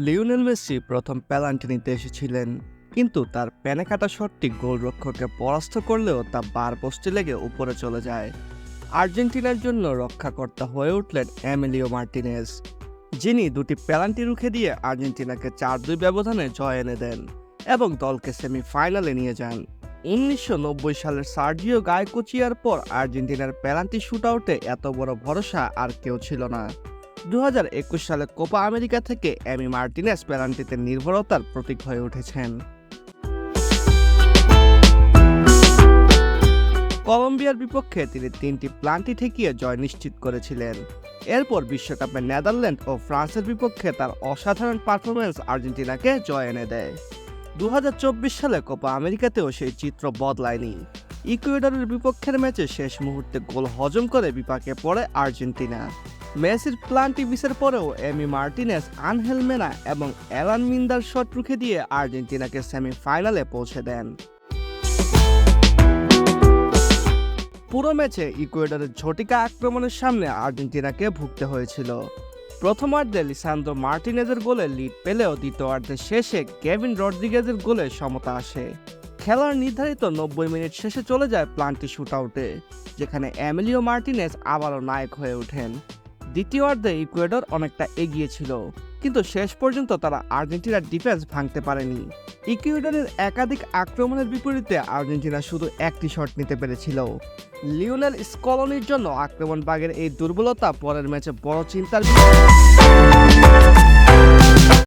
Lionel Messi প্রথম penalty নিতে এসেছিলেন, কিন্তু তার প্যানে কাটা শটটি গোলরক্ষককে পরাস্ত করলেও তা বার পোস্টে লেগে উপরে চলে যায়। আর্জেন্টিনার জন্য রক্ষাকর্তা হয়ে উঠলেন এমিলিও মার্টিনেজ, যিনি দুটি পেনাল্টি রুখে দিয়ে আর্জেন্টিনাকে 4-2 ব্যবধানে জয় এনে দেন এবং দলকে সেমিফাইনালে নিয়ে যান। 1990 সালের সার্জিও গায়কোচিয়ার পর আর্জেন্টিনার পেনাল্টি শুটআউটে এত বড় ভরসা আর কেউ ছিল না। 2021 সালে কোপা আমেরিকা থেকে এমি মার্টিনেজ পেনাল্টিতে নির্ভরতার প্রতীক হয়ে উঠেছেন। কলম্বিয়ার বিপক্ষে তিনি 3টি পেনাল্টি ঠেকিয়ে জয় নিশ্চিত করেছিলেন। এরপর বিশ্বকাপে নেদারল্যান্ড ও ফ্রান্সের বিপক্ষে তার অসাধারণ পারফরম্যান্স আর্জেন্টিনাকে জয় এনে দেয়। 2024 সালে কোপা আমেরিকাতেও সেই চিত্র বদলায়নি। ইকুয়েডরের বিপক্ষের ম্যাচে শেষ মুহূর্তে গোল হজম করে বিপাকে পড়ে আর্জেন্টিনা। মেসির পেনাল্টি মিসের পরেও এমি মার্টিনেজ, আনহেল মেনা এবং অ্যালান মিন্দার শট রুখে দিয়ে আর্জেন্টিনাকে সেমিফাইনালে পৌঁছে দেন। পুরো ম্যাচে ইকুয়েডরের ঝটিকা আক্রমণের সামনে আর্জেন্টিনাকে ভুগতে হয়েছিল। প্রথমার্ধে লিসান্দ্রো মার্টিনেজের গোলে লিড পেলেও দ্বিতীয়ার্ধের শেষে কেভিন রড্রিগেজের গোলে সমতা আসে। খেলার নির্ধারিত 90 মিনিট শেষে চলে যায় পেনাল্টি শুটআউটে, যেখানে এমিলিও মার্টিনেজ আবারও নায়ক হয়ে ওঠেন। দ্বিতীয়ার্ধে ইকুয়েডর অনেকটা এগিয়ে ছিল, কিন্তু শেষ পর্যন্ত তারা আর্জেন্টিনার ডিফেন্স ভাঙতে পারেনি। ইকুয়েডরের একাধিক আক্রমণের বিপরীতে আর্জেন্টিনা শুধু একটি শট নিতে পেরেছিল। লিওনেল স্কলনির জন্য আক্রমণ ভাগের এই দুর্বলতা পরের ম্যাচে বড় চিন্তার বিষয়।